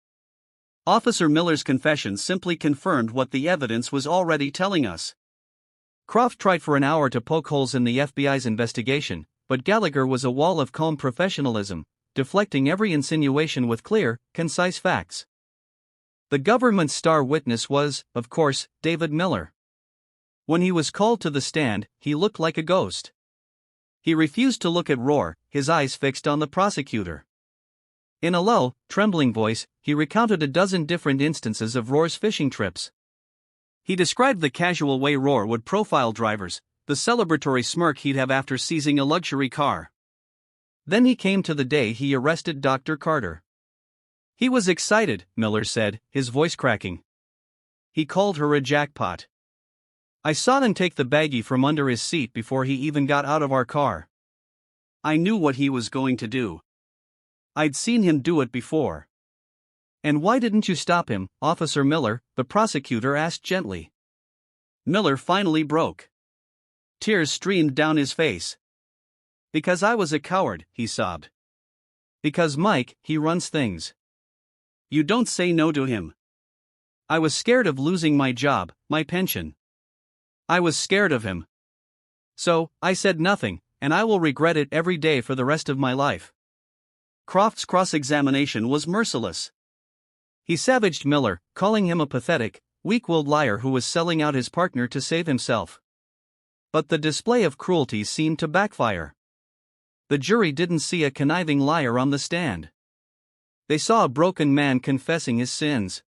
Officer Miller's confession simply confirmed what the evidence was already telling us." Croft tried for an hour to poke holes in the FBI's investigation, but Gallagher was a wall of calm professionalism, deflecting every insinuation with clear, concise facts. The government's star witness was, of course, David Miller. When he was called to the stand, he looked like a ghost. He refused to look at Rohr, his eyes fixed on the prosecutor. In a low, trembling voice, he recounted a dozen different instances of Rohr's fishing trips. He described the casual way Rohr would profile drivers, the celebratory smirk he'd have after seizing a luxury car. Then he came to the day he arrested Dr. Carter. "He was excited," Miller said, his voice cracking. "He called her a jackpot. I saw him take the baggie from under his seat before he even got out of our car. I knew what he was going to do. I'd seen him do it before." "And why didn't you stop him, Officer Miller?" the prosecutor asked gently. Miller finally broke. Tears streamed down his face. "Because I was a coward," he sobbed. "Because Mike, he runs things. You don't say no to him. I was scared of losing my job, my pension. I was scared of him. So, I said nothing, and I will regret it every day for the rest of my life." Croft's cross-examination was merciless. He savaged Miller, calling him a pathetic, weak-willed liar who was selling out his partner to save himself. But the display of cruelty seemed to backfire. The jury didn't see a conniving liar on the stand. They saw a broken man confessing his sins.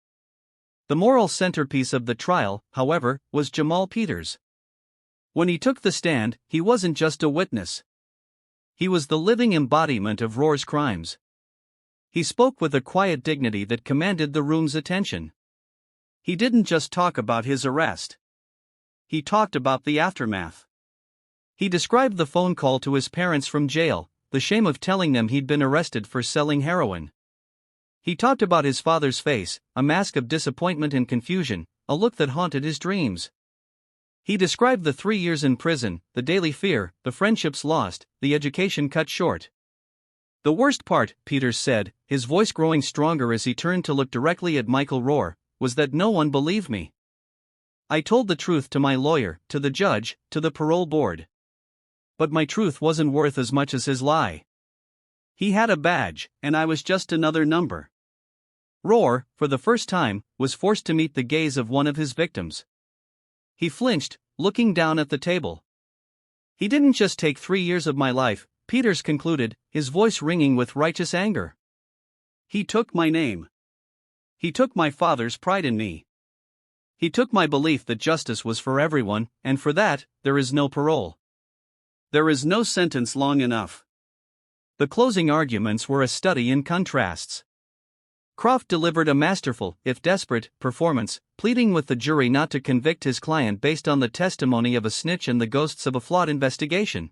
The moral centerpiece of the trial, however, was Jamal Peters. When he took the stand, he wasn't just a witness. He was the living embodiment of Rohr's crimes. He spoke with a quiet dignity that commanded the room's attention. He didn't just talk about his arrest. He talked about the aftermath. He described the phone call to his parents from jail, the shame of telling them he'd been arrested for selling heroin. He talked about his father's face, a mask of disappointment and confusion, a look that haunted his dreams. He described the 3 years in prison, the daily fear, the friendships lost, the education cut short. The worst part, Peters said, his voice growing stronger as he turned to look directly at Michael Rohr, was that no one believed me. I told the truth to my lawyer, to the judge, to the parole board. But my truth wasn't worth as much as his lie. He had a badge, and I was just another number. Rohr, for the first time, was forced to meet the gaze of one of his victims. He flinched, looking down at the table. He didn't just take 3 years of my life, Peters concluded, his voice ringing with righteous anger. He took my name. He took my father's pride in me. He took my belief that justice was for everyone, and for that, there is no parole. There is no sentence long enough. The closing arguments were a study in contrasts. Croft delivered a masterful, if desperate, performance, pleading with the jury not to convict his client based on the testimony of a snitch and the ghosts of a flawed investigation.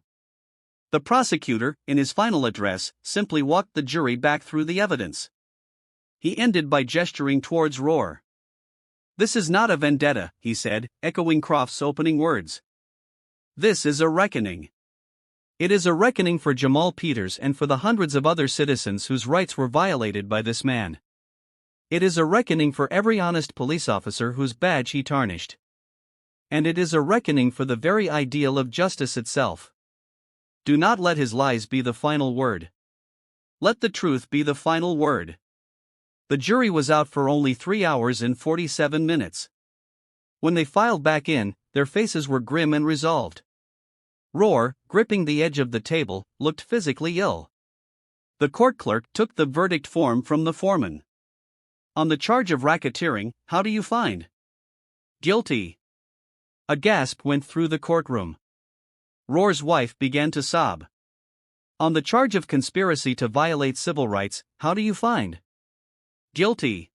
The prosecutor, in his final address, simply walked the jury back through the evidence. He ended by gesturing towards Rohr. "This is not a vendetta," he said, echoing Croft's opening words. "This is a reckoning. It is a reckoning for Jamal Peters and for the hundreds of other citizens whose rights were violated by this man. It is a reckoning for every honest police officer whose badge he tarnished. And it is a reckoning for the very ideal of justice itself. Do not let his lies be the final word. Let the truth be the final word." The jury was out for only 3 hours and 47 minutes. When they filed back in, their faces were grim and resolved. Rohr, gripping the edge of the table, looked physically ill. The court clerk took the verdict form from the foreman. "On the charge of racketeering, how do you find?" "Guilty." A gasp went through the courtroom. Rohr's wife began to sob. "On the charge of conspiracy to violate civil rights, how do you find?" "Guilty."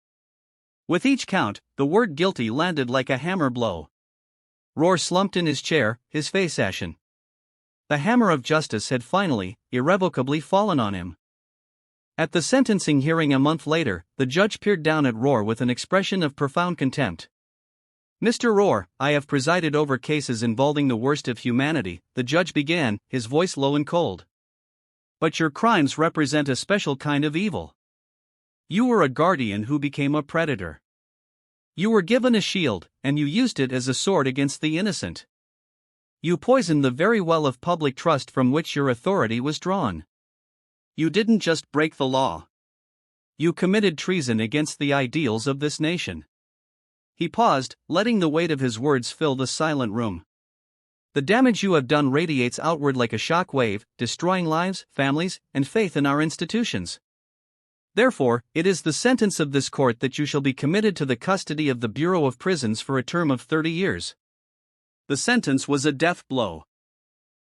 With each count, the word guilty landed like a hammer blow. Rohr slumped in his chair, his face ashen. The hammer of justice had finally, irrevocably fallen on him. At the sentencing hearing a month later, the judge peered down at Rohr with an expression of profound contempt. "Mr. Rohr, I have presided over cases involving the worst of humanity," the judge began, his voice low and cold. "But your crimes represent a special kind of evil. You were a guardian who became a predator. You were given a shield, and you used it as a sword against the innocent. You poisoned the very well of public trust from which your authority was drawn. You didn't just break the law. You committed treason against the ideals of this nation." He paused, letting the weight of his words fill the silent room. "The damage you have done radiates outward like a shock wave, destroying lives, families, and faith in our institutions. Therefore, it is the sentence of this court that you shall be committed to the custody of the Bureau of Prisons for a term of 30 years. The sentence was a death blow.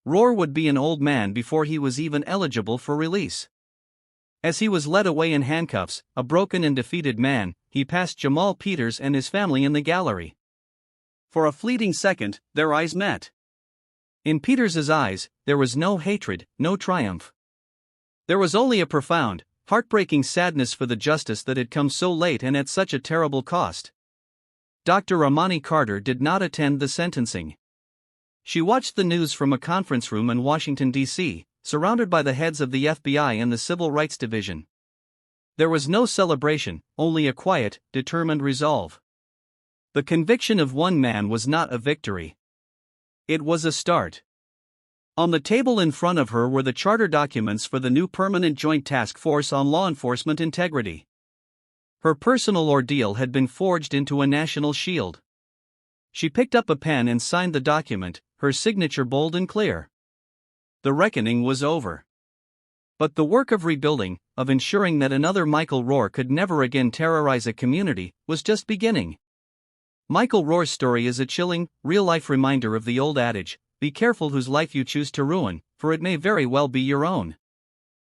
Rohr would be an old man before he was even eligible for release. As he was led away in handcuffs, a broken and defeated man, he passed Jamal Peters and his family in the gallery. For a fleeting second, their eyes met. In Peters's eyes, there was no hatred, no triumph. There was only a profound, heartbreaking sadness for the justice that had come so late and at such a terrible cost. Dr. Amani Carter did not attend the sentencing. She watched the news from a conference room in Washington, D.C., surrounded by the heads of the FBI and the Civil Rights Division. There was no celebration, only a quiet, determined resolve. The conviction of one man was not a victory. It was a start. On the table in front of her were the charter documents for the new Permanent Joint Task Force on Law Enforcement Integrity. Her personal ordeal had been forged into a national shield. She picked up a pen and signed the document, her signature bold and clear. The reckoning was over. But the work of rebuilding, of ensuring that another Michael Rohr could never again terrorize a community, was just beginning. Michael Rohr's story is a chilling, real-life reminder of the old adage, be careful whose life you choose to ruin, for it may very well be your own.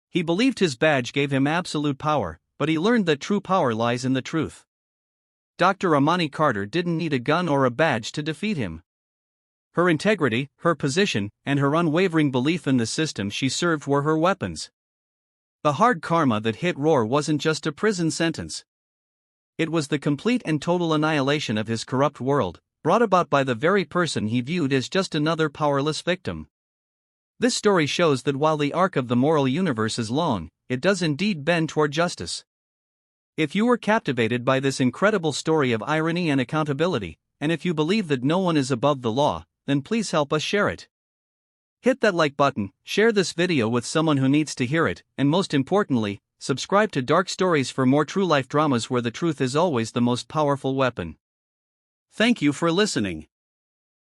He believed his badge gave him absolute power, but he learned that true power lies in the truth. Dr. Amani Carter didn't need a gun or a badge to defeat him. Her integrity, her position, and her unwavering belief in the system she served were her weapons. The hard karma that hit Rohr wasn't just a prison sentence. It was the complete and total annihilation of his corrupt world, brought about by the very person he viewed as just another powerless victim. This story shows that while the arc of the moral universe is long, it does indeed bend toward justice. If you were captivated by this incredible story of irony and accountability, and if you believe that no one is above the law, then please help us share it. Hit that like button, share this video with someone who needs to hear it, and most importantly, subscribe to Dark Stories for more true life dramas where the truth is always the most powerful weapon. Thank you for listening.